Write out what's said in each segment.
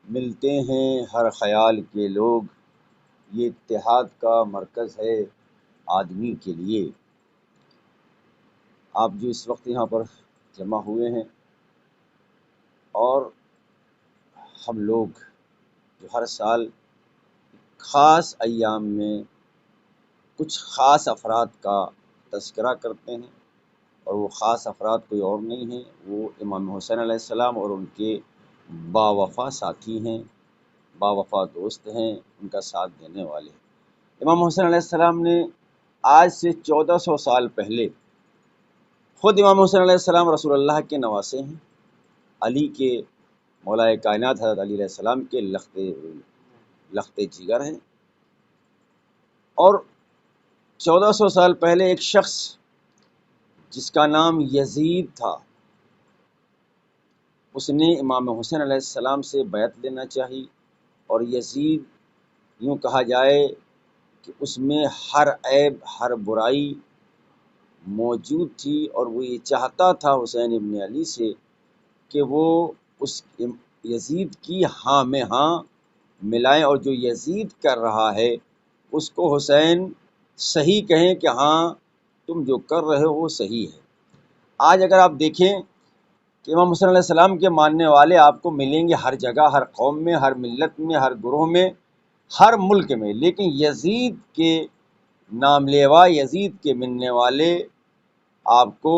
ملتے ہیں ہر خیال کے لوگ، یہ اتحاد کا مرکز ہے آدمی کے لیے۔ آپ جو اس وقت یہاں پر جمع ہوئے ہیں، اور ہم لوگ جو ہر سال خاص ایام میں کچھ خاص افراد کا تذکرہ کرتے ہیں، اور وہ خاص افراد کوئی اور نہیں ہیں، وہ امام حسین علیہ السلام اور ان کے باوفا ساتھی ہیں، باوفا دوست ہیں، ان کا ساتھ دینے والے ہیں۔ امام حسین علیہ السلام نے آج سے 1400 سال پہلے، خود امام حسین علیہ السلام رسول اللہ کے نواسے ہیں، علی کے، مولائے کائنات حضرت علی علیہ السلام کے لخت جگر ہیں، اور 1400 سال پہلے ایک شخص جس کا نام یزید تھا، اس نے امام حسین علیہ السلام سے بیعت لینا چاہی، اور یزید یوں کہا جائے کہ اس میں ہر عیب، ہر برائی موجود تھی، اور وہ یہ چاہتا تھا حسین ابن علی سے کہ وہ اس یزید کی ہاں میں ہاں ملائیں، اور جو یزید کر رہا ہے اس کو حسین صحیح کہیں کہ ہاں تم جو کر رہے ہو وہ صحیح ہے۔ آج اگر آپ دیکھیں کہ امام حسین علیہ السلام کے ماننے والے آپ کو ملیں گے ہر جگہ، ہر قوم میں، ہر ملت میں، ہر گروہ میں، ہر ملک میں، لیکن یزید کے نام لیوا، یزید کے ملنے والے آپ کو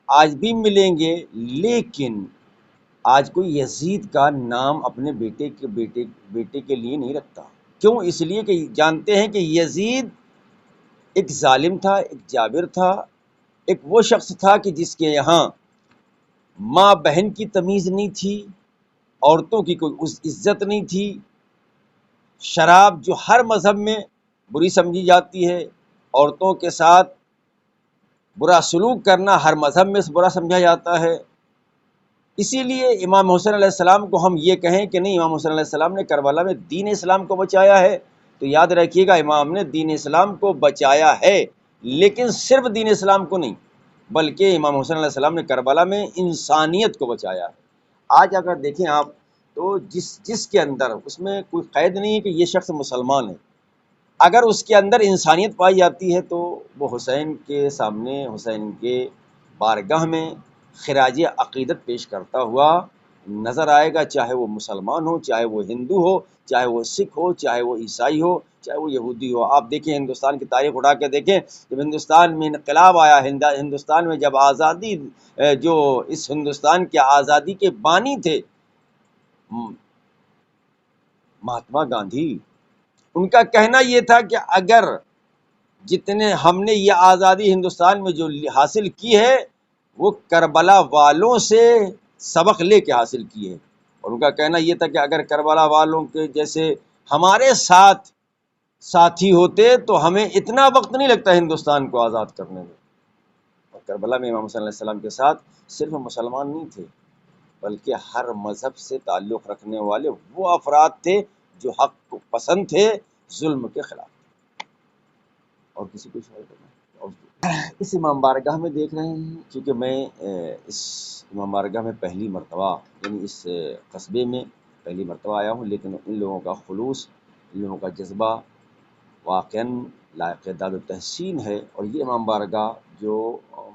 آج بھی ملیں گے، لیکن آج کوئی یزید کا نام اپنے بیٹے کے لیے نہیں رکھتا۔ کیوں؟ اس لیے کہ جانتے ہیں کہ یزید ایک ظالم تھا، ایک جابر تھا، ایک وہ شخص تھا کہ جس کے یہاں ماں بہن کی تمیز نہیں تھی، عورتوں کی کوئی عزت نہیں تھی، شراب جو ہر مذہب میں بری سمجھی جاتی ہے، عورتوں کے ساتھ برا سلوک کرنا ہر مذہب میں برا سمجھا جاتا ہے۔ اسی لیے امام حسین علیہ السلام کو ہم یہ کہیں کہ نہیں، امام حسین علیہ السلام نے کربلا میں دین اسلام کو بچایا ہے، تو یاد رکھیے گا امام نے دین اسلام کو بچایا ہے، لیکن صرف دین اسلام کو نہیں، بلکہ امام حسین علیہ السلام نے کربلا میں انسانیت کو بچایا ہے۔ آج اگر دیکھیں آپ تو جس کے اندر، اس میں کوئی قید نہیں ہے کہ یہ شخص مسلمان ہے، اگر اس کے اندر انسانیت پائی جاتی ہے تو وہ حسین کے سامنے، حسین کے بارگاہ میں خراج عقیدت پیش کرتا ہوا نظر آئے گا، چاہے وہ مسلمان ہو، چاہے وہ ہندو ہو، چاہے وہ سکھ ہو، چاہے وہ عیسائی ہو، چاہے وہ یہودی ہو۔ آپ دیکھیں ہندوستان کی تاریخ اٹھا کے دیکھیں، جب ہندوستان میں انقلاب آیا، ہندوستان میں جب آزادی، جو اس ہندوستان کے آزادی کے بانی تھے مہاتما گاندھی، ان کا کہنا یہ تھا کہ اگر جتنے ہم نے یہ آزادی ہندوستان میں جو حاصل کی ہے وہ کربلا والوں سے سبق لے کے حاصل کی ہے، اور ان کا کہنا یہ تھا کہ اگر کربلا والوں کے جیسے ہمارے ساتھ ساتھی ہوتے تو ہمیں اتنا وقت نہیں لگتا ہندوستان کو آزاد کرنے میں۔ اور کربلا میں امام حسین علیہ السلام کے ساتھ صرف مسلمان نہیں تھے، بلکہ ہر مذہب سے تعلق رکھنے والے وہ افراد تھے جو حق کو پسند تھے، ظلم کے خلاف۔ اور کسی کو سوال کرنا ہے؟ اور اس امام بارگاہ میں دیکھ رہے ہیں، چونکہ میں اس امام بارگاہ میں پہلی مرتبہ، یعنی اس قصبے میں پہلی مرتبہ آیا ہوں، لیکن ان لوگوں کا خلوص، ان لوگوں کا جذبہ واقعاً لائق داد و تحسین ہے، اور یہ امام بارگاہ جو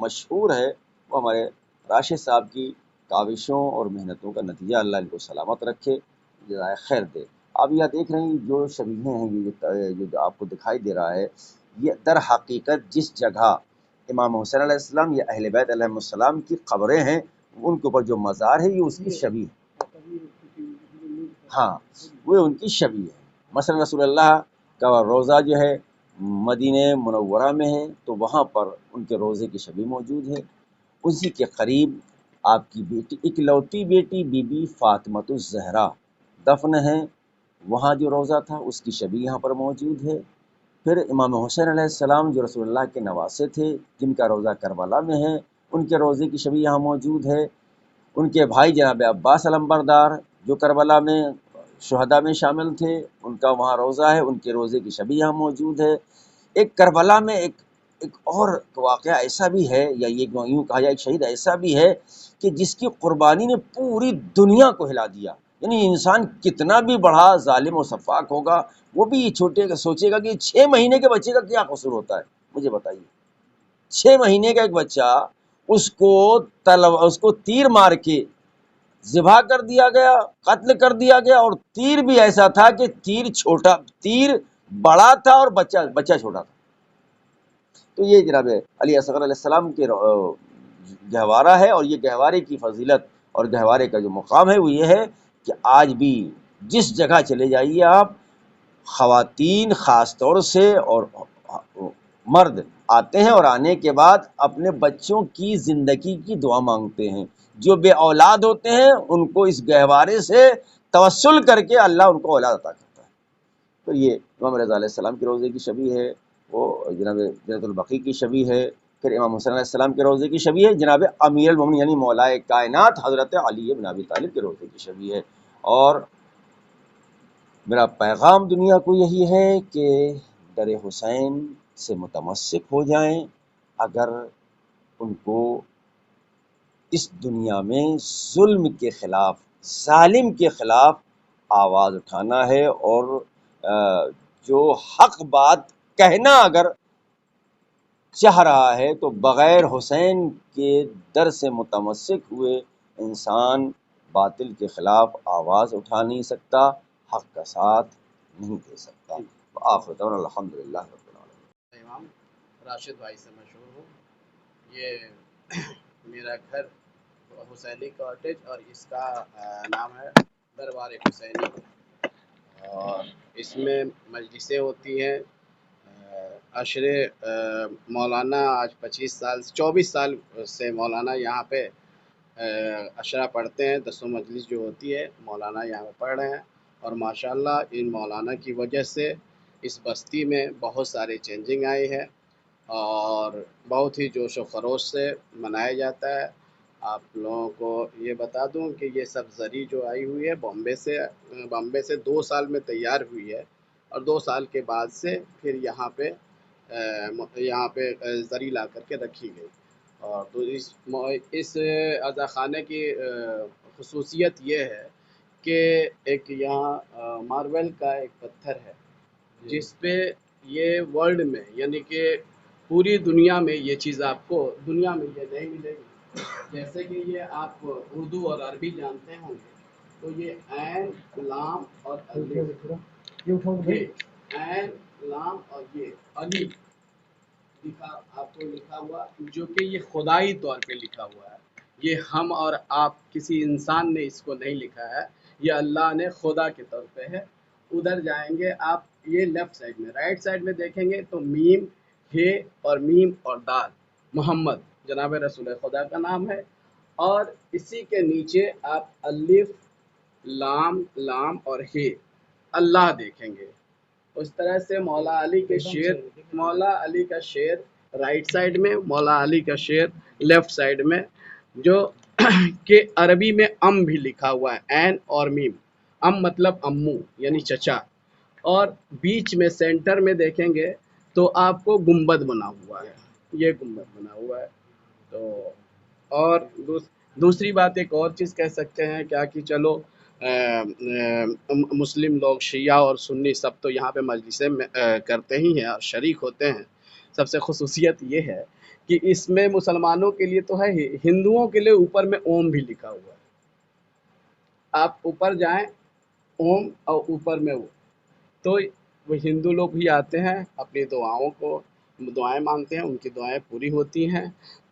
مشہور ہے وہ ہمارے راشد صاحب کی کاوشوں اور محنتوں کا نتیجہ، اللہ ان کو سلامت رکھے، جزائے خیر دے۔ آپ یہ دیکھ رہے ہیں جو شبیہیں ہیں، یہ جو آپ کو دکھائی دے رہا ہے، یہ در حقیقت جس جگہ امام حسین علیہ السلام یا اہل بیت علیہ السلام کی قبریں ہیں، ان کے اوپر جو مزار ہے یہ اس کی شبیہ ہے، ہاں وہ ان کی شبیہ ہے۔ مثلا رسول اللہ کا روضہ جو ہے مدینہ منورہ میں ہے، تو وہاں پر ان کے روضے کی شبیہ موجود ہے۔ اسی کے قریب آپ کی بیٹی، اکلوتی بیٹی بی بی فاطمۃ الزہرا دفن ہے، وہاں جو روضہ تھا اس کی شبیہ یہاں پر موجود ہے۔ پھر امام حسین علیہ السلام جو رسول اللہ کے نواسے تھے، جن کا روضہ کربلا میں ہے، ان کے روضے کی شبیہ یہاں موجود ہے۔ ان کے بھائی جناب عباس علمبردار جو کربلا میں شہداء میں شامل تھے، ان کا وہاں روضہ ہے، ان کے روضے کی شبیہ یہاں موجود ہے۔ ایک کربلا میں ایک اور واقعہ ایسا بھی ہے، یا یہ یوں کہا جائے ایک شہید ایسا بھی ہے کہ جس کی قربانی نے پوری دنیا کو ہلا دیا، یعنی انسان کتنا بھی بڑا ظالم و سفاک ہوگا وہ بھی یہ سوچے گا کہ 6 مہینے کے بچے کا کیا قصور ہوتا ہے، مجھے بتائیے۔ 6 مہینے کا ایک بچہ، اس کو تیر مار کے ذبح کر دیا گیا، قتل کر دیا گیا، اور تیر بھی ایسا تھا کہ تیر بڑا تھا اور بچہ چھوٹا تھا۔ تو یہ جناب علی اصغر علیہ السلام کے گہوارہ ہے، اور یہ گہوارے کی فضیلت اور گہوارے کا جو مقام ہے وہ یہ ہے کہ آج بھی جس جگہ چلے جائیے آپ، خواتین خاص طور سے اور مرد آتے ہیں، اور آنے کے بعد اپنے بچوں کی زندگی کی دعا مانگتے ہیں۔ جو بے اولاد ہوتے ہیں ان کو اس گہوارے سے توسل کر کے اللہ ان کو اولاد عطا کرتا ہے۔ تو یہ امام رضا علیہ السلام کے روضے کی شبیہ ہے، وہ جناب جنت البقیع کی شبیہ ہے، پھر امام حسین علیہ السلام کے روضے کی شبیہ ہے، جناب امیر المومنین یعنی مولائے کائنات حضرت علی بن ابی طالب کے روضے کی شبیہ ہے۔ اور میرا پیغام دنیا کو یہی ہے کہ در حسین سے متمسک ہو جائیں، اگر ان کو اس دنیا میں ظلم کے خلاف، ظالم کے خلاف آواز اٹھانا ہے، اور جو حق بات کہنا اگر چاہ رہا ہے تو بغیر حسین کے در سے متمسک ہوئے انسان باطل کے خلاف آواز اٹھا نہیں سکتا، حق کا ساتھ نہیں دے سکتا۔ آخر دعوانا الحمدللہ رب العالمین۔ امام راشد بھائی سے مشہور ہوں۔ یہ میرا گھر حسینی کاٹیج اور اس کا نام ہے دربار حسینی، اور اس میں مجلسیں ہوتی ہیں۔ عشر مولانا آج 24 سال سے مولانا یہاں پہ عشرہ پڑھتے ہیں، 10 مجلس جو ہوتی ہے مولانا یہاں پہ پڑھ رہے ہیں، اور ماشاءاللہ ان مولانا کی وجہ سے اس بستی میں بہت سارے چینجنگ آئی ہے، اور بہت ہی جوش و خروش سے منایا جاتا ہے۔ آپ لوگوں کو یہ بتا دوں کہ یہ سب زری جو آئی ہوئی ہے بامبے سے 2 سال میں تیار ہوئی ہے، اور 2 سال کے بعد سے پھر یہاں پہ زری لا کر کے رکھی گئی۔ اور تو اس عزا خانے کی خصوصیت یہ ہے کہ ایک یہاں ماربل کا ایک پتھر ہے جس پہ یہ ورلڈ میں یعنی کہ پوری دنیا میں یہ چیز آپ کو دنیا میں یہ نہیں ملے گی۔ جیسے کہ یہ آپ اردو اور عربی جانتے ہوں گے، تو یہ عین لام اور الف، یہ عین لام اور یہ علی آپ کو لکھا ہوا، جو کہ یہ خدائی طور پہ لکھا ہوا ہے۔ یہ ہم اور آپ کسی انسان نے اس کو نہیں لکھا ہے، یہ اللہ نے خدا کے طور پہ ہے۔ ادھر جائیں گے آپ، یہ لیفٹ سائڈ میں، رائٹ سائڈ میں دیکھیں گے تو میم ہے، اور میم اور دال محمد جناب رسول خدا کا نام ہے، اور اسی کے نیچے آپ الف لام اور ہے اللہ دیکھیں گے۔ اس طرح سے مولا علی کا شعر رائٹ سائڈ میں، مولا علی کا شعر لیفٹ سائڈ میں، جو کہ عربی میں ام بھی لکھا ہوا ہے، عین اور میم۔ ام مطلب امو یعنی چچا، اور بیچ میں سینٹر میں دیکھیں گے تو آپ کو گنبد بنا ہوا ہے، یہ گنبد بنا ہوا ہے۔ تو اور دوسری بات ایک اور چیز کہہ سکتے ہیں کیا کہ چلو مسلم لوگ شیعہ اور سنی سب تو یہاں پہ مجلسیں کرتے ہی ہیں اور شریک ہوتے ہیں۔ سب سے خصوصیت یہ ہے کہ اس میں مسلمانوں کے لیے تو ہے ہی، ہندوؤں کے لیے اوپر میں اوم بھی لکھا ہوا ہے۔ آپ اوپر جائیں اوم اور اوپر میں وہ، تو وہ ہندو لوگ بھی آتے ہیں اپنی دعائیں مانگتے ہیں، ان کی دعائیں پوری ہوتی ہیں۔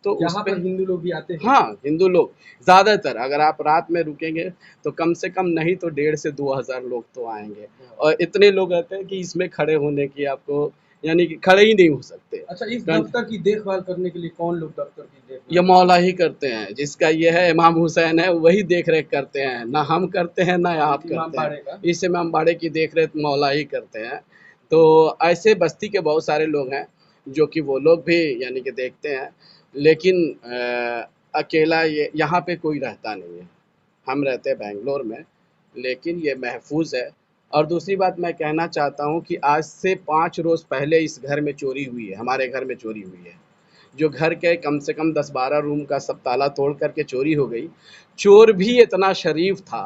تو یہاں پر ہندو لوگ بھی آتے ہیں؟ ہاں، ہندو لوگ زیادہ تر، اگر آپ رات میں رکیں گے تو کم سے کم نہیں تو 1,500 سے 2,000 لوگ تو آئیں گے، اور اتنے لوگ رہتے ہیں کہ اس میں کھڑے ہونے کی آپ کو یعنی کہ کھڑے ہی نہیں ہو سکتے۔ اچھا، اس دفتر کی دیکھ بھال کرنے کے لیے کون لوگ دفتر کی دیکھ بھال؟ یہ مولا ہی کرتے ہیں، جس کا یہ ہے امام حسین ہے وہی دیکھ ریکھ کرتے ہیں، نہ ہم کرتے ہیں نہ آپ کرتے ہیں، اس امام باڑے کی دیکھ ریکھ مولا ہی کرتے ہیں۔ تو ایسے بستی کے بہت سارے لوگ ہیں جو کہ وہ لوگ بھی یعنی کہ دیکھتے ہیں، لیکن اکیلا یہاں پہ کوئی رہتا نہیں ہے، ہم رہتے ہیں بنگلور میں، لیکن یہ محفوظ ہے۔ اور دوسری بات میں کہنا چاہتا ہوں کہ آج سے 5 روز پہلے اس گھر میں چوری ہوئی ہے، ہمارے گھر میں چوری ہوئی ہے، جو گھر کے کم سے کم 10-12 روم کا سب تالا توڑ کر کے چوری ہو گئی۔ چور بھی اتنا شریف تھا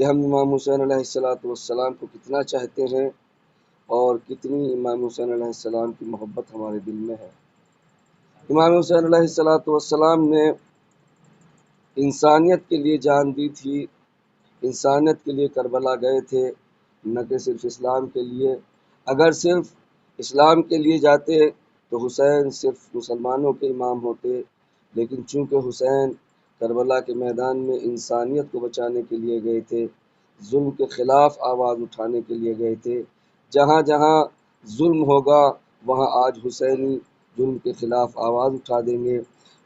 کہ ہم امام حسین علیہ السلام کو کتنا چاہتے ہیں اور کتنی امام حسین علیہ السلام کی محبت ہمارے دل میں ہے۔ امام حسین علیہ السلام نے انسانیت کے لیے جان دی تھی، انسانیت کے لیے کربلا گئے تھے، نہ کہ صرف اسلام کے لیے۔ اگر صرف اسلام کے لیے جاتے تو حسین صرف مسلمانوں کے امام ہوتے، لیکن چونکہ حسین کربلا کے میدان میں انسانیت کو بچانے کے لیے گئے تھے، ظلم کے خلاف آواز اٹھانے کے لیے گئے تھے۔ جہاں جہاں ظلم ہوگا وہاں آج حسینی ظلم کے خلاف آواز اٹھا دیں گے۔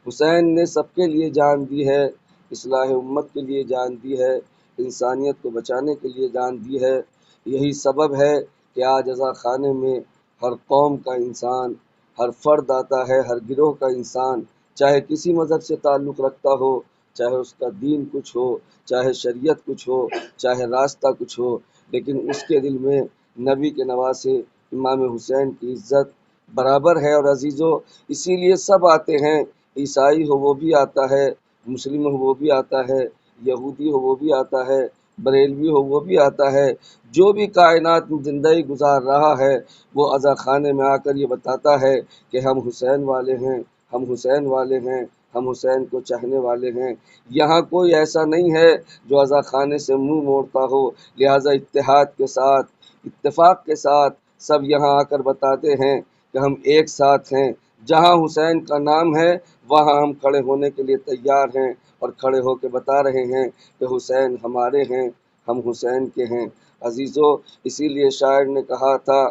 حسین نے سب کے لیے جان دی ہے، اصلاح امت کے لیے جان دی ہے، انسانیت کو بچانے کے لیے جان دی ہے۔ یہی سبب ہے کہ آج عزا خانے میں ہر قوم کا انسان، ہر فرد آتا ہے، ہر گروہ کا انسان، چاہے کسی مذہب سے تعلق رکھتا ہو، چاہے اس کا دین کچھ ہو، چاہے شریعت کچھ ہو، چاہے راستہ کچھ ہو، لیکن اس کے دل میں نبی کے نواسے امام حسین کی عزت برابر ہے۔ اور عزیزو، اسی لیے سب آتے ہیں، عیسائی ہو وہ بھی آتا ہے، مسلم ہو وہ بھی آتا ہے، یہودی ہو وہ بھی آتا ہے، بریلوی ہو وہ بھی آتا ہے۔ جو بھی کائنات میں زندگی گزار رہا ہے وہ عزا خانے میں آ کر یہ بتاتا ہے کہ ہم حسین والے ہیں، ہم حسین والے ہیں، ہم حسین کو چاہنے والے ہیں۔ یہاں کوئی ایسا نہیں ہے جو عزا خانے سے منہ موڑتا ہو، لہٰذا اتحاد کے ساتھ، اتفاق کے ساتھ سب یہاں آ کر بتاتے ہیں کہ ہم ایک ساتھ ہیں۔ جہاں حسین کا نام ہے وہاں ہم کھڑے ہونے کے لیے تیار ہیں اور کھڑے ہو کے بتا رہے ہیں کہ حسین ہمارے ہیں، ہم حسین کے ہیں۔ عزیزو، اسی لیے شاعر نے کہا تھا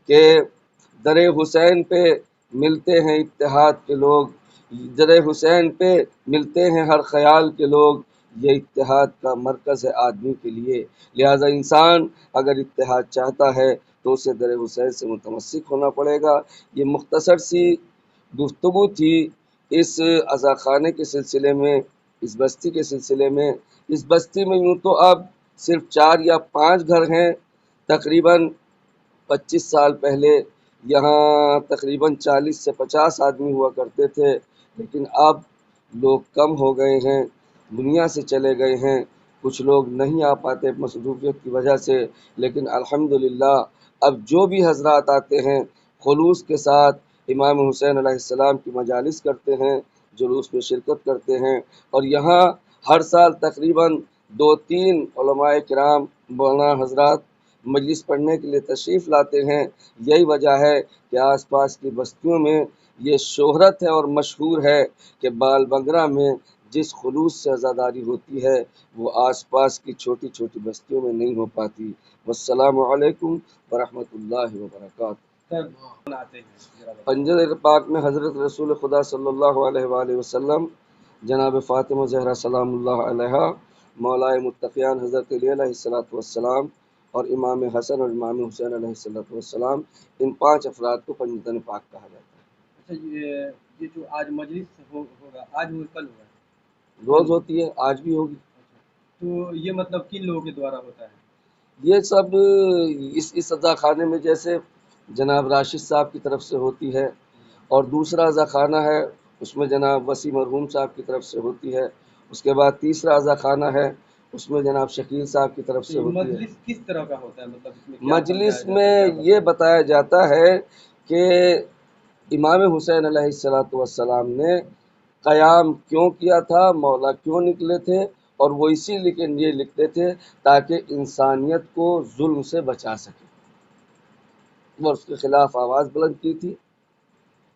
کہ در حسین پہ ملتے ہیں اتحاد کے لوگ، در حسین پہ ملتے ہیں ہر خیال کے لوگ، یہ اتحاد کا مرکز ہے آدمی کے لیے۔ لہٰذا انسان اگر اتحاد چاہتا ہے تو اسے در حسین سے متمسک ہونا پڑے گا۔ یہ مختصر سی گفتگو تھی اس عزا خانے کے سلسلے میں، اس بستی کے سلسلے میں۔ اس بستی میں یوں تو اب صرف 4 یا 5 گھر ہیں۔ تقریباً 25 سال پہلے یہاں تقریباً 40 سے 50 آدمی ہوا کرتے تھے، لیکن اب لوگ کم ہو گئے ہیں، دنیا سے چلے گئے ہیں، کچھ لوگ نہیں آ پاتے مصروفیت کی وجہ سے، لیکن الحمدللہ اب جو بھی حضرات آتے ہیں خلوص کے ساتھ امام حسین علیہ السلام کی مجالس کرتے ہیں، جلوس میں شرکت کرتے ہیں، اور یہاں ہر سال تقریباً 2-3 علماء کرام، مولانا حضرات مجلس پڑھنے کے لیے تشریف لاتے ہیں۔ یہی وجہ ہے کہ آس پاس کی بستیوں میں یہ شہرت ہے اور مشہور ہے کہ بال بنگرہ میں جس خلوص سے عزاداری ہوتی ہے وہ آس پاس کی چھوٹی چھوٹی بستیوں میں نہیں ہو پاتی۔ والسلام علیکم ورحمۃ اللہ وبرکاتہ۔ پنجر پاک میں حضرت رسول خدا صلی اللہ علیہ وآلہ وسلم، جناب فاطمہ زہرا سلام اللہ علیہا، مولائے متقیان حضرت علی علیہ السلام اور امام حسن اور امام حسین علیہ السلام، ان 5 افراد کو پنجتن پاک کہا جاتا ہے۔ اچھا، یہ جو آج مجلس ہوگا، آج ہوگا کل ہوگا؟ روز ہوتی ہے، آج بھی ہوگی۔ تو یہ مطلب کن لوگوں کے دوارا ہوتا ہے؟ یہ سب اس عزا خانے میں جیسے جناب راشد صاحب کی طرف سے ہوتی ہے، اور دوسرا عزا خانہ ہے اس میں جناب وسیم مرحوم صاحب کی طرف سے ہوتی ہے، اس کے بعد تیسرا عزا خانہ ہے اس میں جناب شکیل صاحب کی طرف سے ہوتی ہے۔ مجلس کس طرح کا ہوتا ہے؟ مطلب اس میں کیا مجلس میں یہ بتایا جاتا ہے کہ امام حسین علیہ السلام نے قیام کیوں کیا تھا، مولا کیوں نکلے تھے، اور وہ اسی لیے یہ لکھتے تھے تاکہ انسانیت کو ظلم سے بچا سکے، اور اس کے خلاف آواز بلند کی تھی۔